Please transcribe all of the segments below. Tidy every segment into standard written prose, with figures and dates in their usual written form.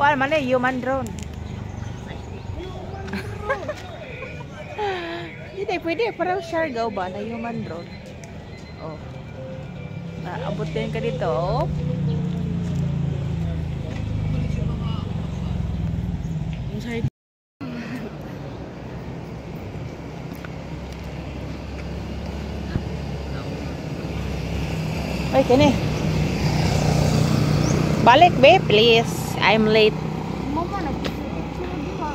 Kuan man human drone. Hindi pwede para Siargao ba na human drone. Oh. Naabutin ka dito. Inside. Ay, kini. Balik, be, please. I'm late. Mama, nagpipicture diha.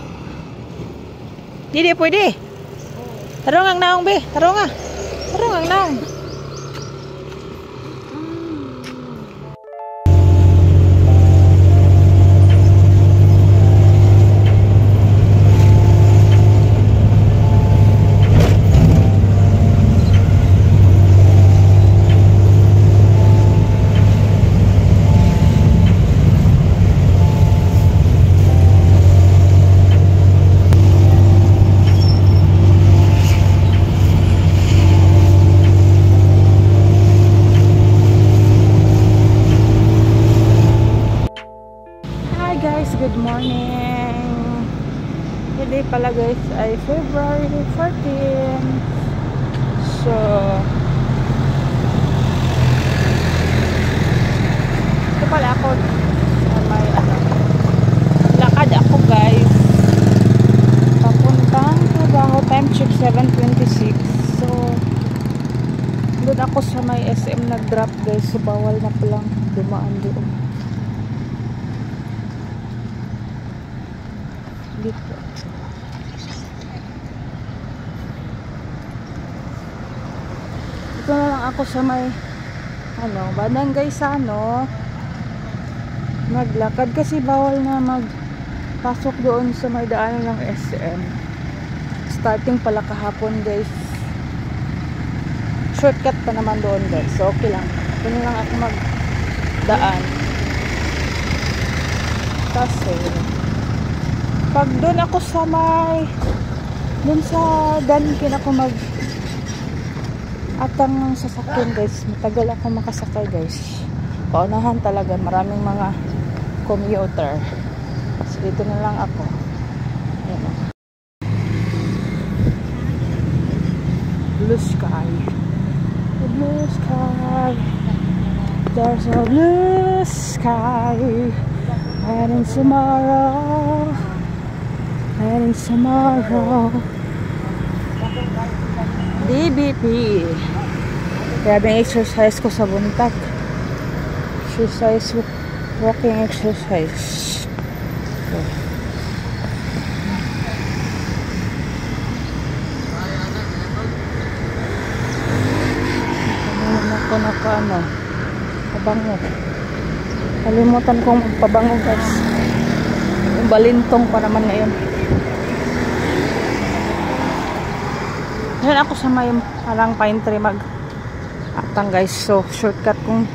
Hindi pwede. Tarong ang naong, be. Tarong nga. Tarong ang naong. Good morning. Today pala guys ay February 14. So ito pala ako may lakad ako guys papuntang trabaho. Time check 7:26. So doon ako sa may SM nag-drop guys. So bawal na palang dumaan doon dito. Ito na lang ako sa may Barangay Sano naglakad kasi bawal na magpasok doon sa may daanan ng SM. Starting pala kahapon guys. Shortcut pa naman doon guys. So okay lang. Ito na lang ako magdaan. Kasi pag doon ako sa may doon sa Dunkin ako atang ng sasakyan guys, matagal ako makasakay guys. Paunahan talaga, maraming mga commuter. So dito na lang ako. Ayan. Blue sky. The blue sky. There's a blue sky. And in tomorrow. And tomorrow DBP. Grabe ang exercise ko sa buntag. Exercise, walking exercise. So. Ako pabango. Kalimutan kong magpabango guys. Yung balintong pa naman ngayon. Ngayon ako sa may parang pine tree atang guys. So shortcut kung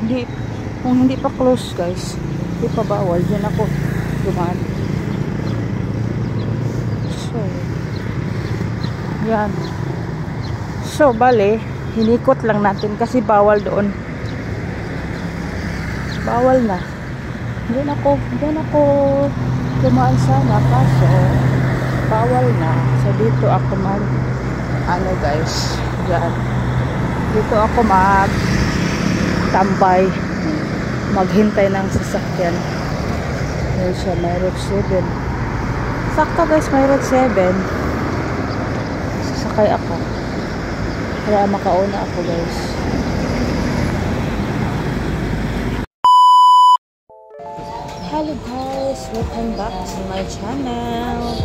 hindi pa close guys, hindi pa bawal, dyan ako dumaan. So yan. So bale hinikot lang natin kasi bawal doon, bawal na. Diyan ako dumaan sana kaso bawal na. So dito ako guys, yan. Dito ako tambay, maghintay ng sasakyan. Yan siya, may road 7. Sakto guys, may road 7. Sasakay ako para makauna ako guys. Hello guys, welcome back to my channel.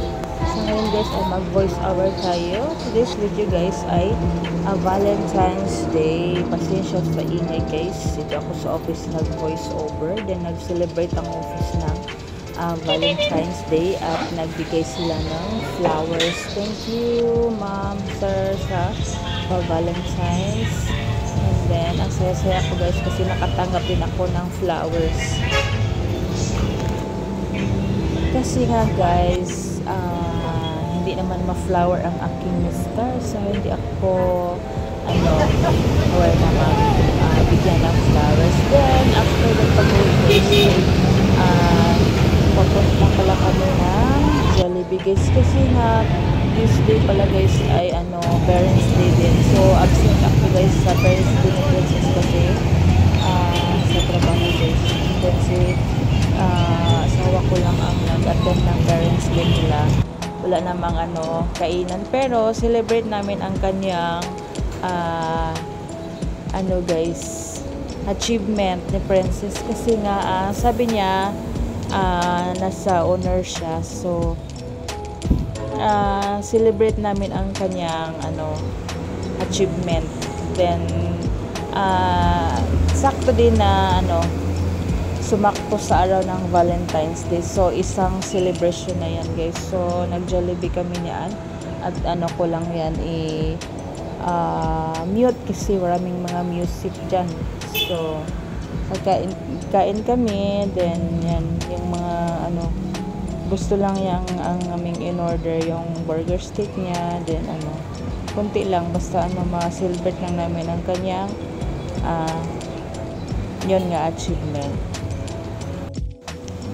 So ngayon guys ay mag voice over tayo. Today's video guys ay Valentine's Day. Pasensya sa ingay guys. Dito ako sa office nag voice over. Then nag-celebrate ang office ng Valentine's Day at nagbigay sila ng flowers. Thank you ma'am, sir sa Valentine's. And then ang saya-saya ako guys kasi nakatanggap din ako ng flowers. Kasi nga guys, hindi naman ma-flower ang aking mister, so hindi ako aware na bigyan ng flowers. Then after the pag-uwi, punta pala kami ng Jollibee guys kasi nga Tuesday pala guys ay Parents Day din. So absent ako guys sa Parents Day ni Princess kasi sa trabaho guys. Kasi asawa ko lang ang nag-attend ng Parents Day nila. Wala namang kainan pero celebrate namin ang kanyang guys, achievement ni Princess kasi nga sabi niya nasa honor siya. So celebrate namin ang kanyang achievement. Then sakto din na sumakto sa araw ng Valentine's Day. So isang celebration na yan guys. So nag-Jollibee kami niyan at ko lang yan mute kasi maraming mga music dyan. So kain kami, then yan yung mga gusto lang yang ang aming in order yung burger steak niya, then konti lang basta ma-celebrate lang namin ang kanyang yun nga achievement.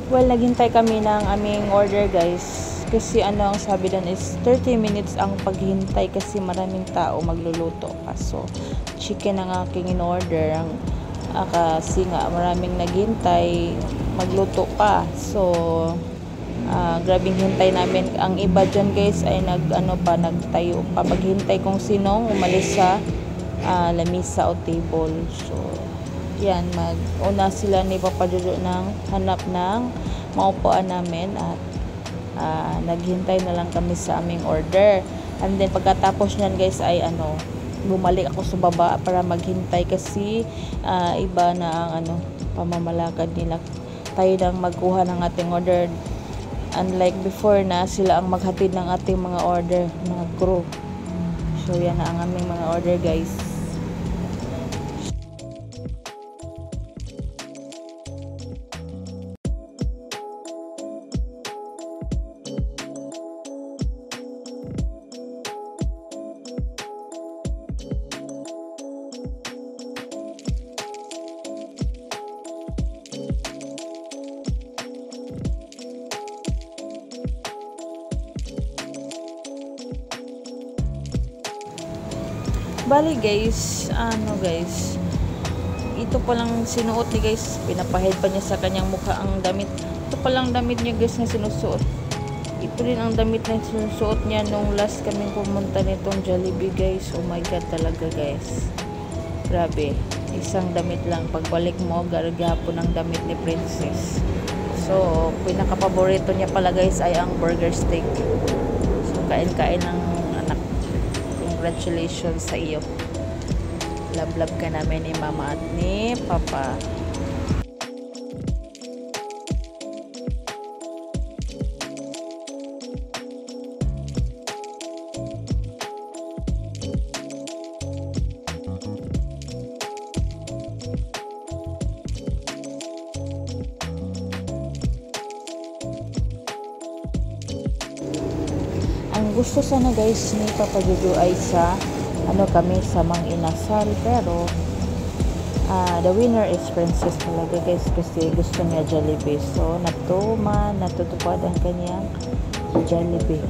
Well, naghintay kami ng aming order guys kasi ang sabi doon is 30 minutes ang paghintay kasi maraming tao magluluto pa. So chicken ang aking in order kasi nga maraming naghintay magluto pa. So grabing hintay namin. Ang iba dyan guys ay nagtayo pa paghintay kung sinong umalis sa lamisa o table. So yan, una sila ni Papa Jojo ng hanap ng maupuan namin at naghintay na lang kami sa aming order. And then pagkatapos nyan guys ay bumalik ako sa baba para maghintay kasi iba na ang pamamalakad nila. Tayo nang magkuha ng ating order. Unlike before na sila ang maghatid ng ating mga order, mga crew. So yan na ang aming mga order guys. Bali guys, guys, ito palang sinuot ni guys, pinapahid pa niya sa kanyang mukha ang damit. Ito palang damit niya guys na sinusuot. Ito din ang damit na sinusuot niya nung last kaming pumunta nitong Jollibee guys. Oh my god talaga guys, grabe, isang damit lang, pagbalik mo garagapon ang damit ni Princess. So pinaka-paborito niya pala guys ay ang burger steak. So kain-kain ng anak. Congratulations sa iyo. Love ka namin ni Mama at ni Papa. Ang gusto sana guys ni Papa Jojo ay sa kami sa Mang Inasal, pero the winner is Princess talaga guys kasi gusto niya Jollibee. So natutupad ang kanyang Jollibee.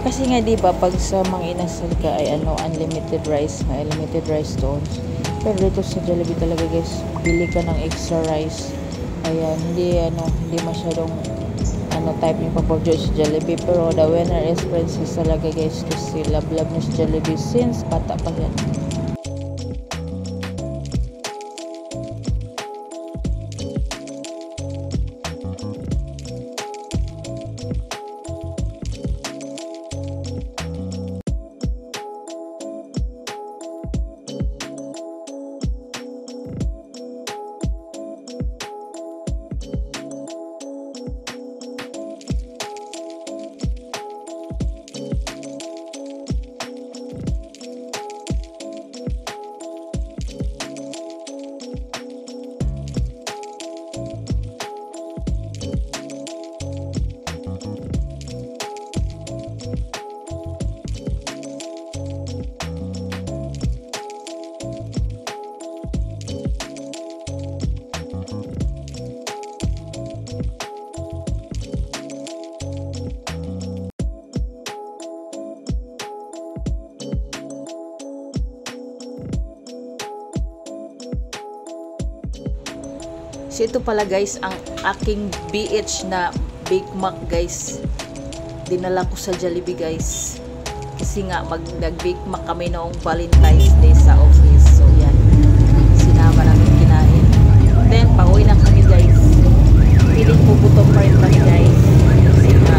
Kasi nga diba pag sa Mang Inasal ka ay unlimited rice doon. Pero dito sa Jollibee talaga guys, bili ka ng extra rice. Ayan, hindi masyadong type ni Papa Jojo sa Jollibee, pero the winner is Princess talaga guys kasi love niya sa Jollibee since bata pa yan. So ito pala guys ang aking BH na Big Mac guys. Dinala ko sa Jollibee guys. Kasi nga nag-Big Mac kami noong Valentine's Day sa office. So yan. Sinama namin kinain. Then pauwi na kami guys. Feeling ko gutom pa rin kami guys. Kasi nga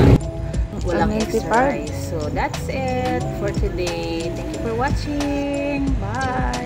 walang extra rice. So that's it for today. Thank you for watching. Bye!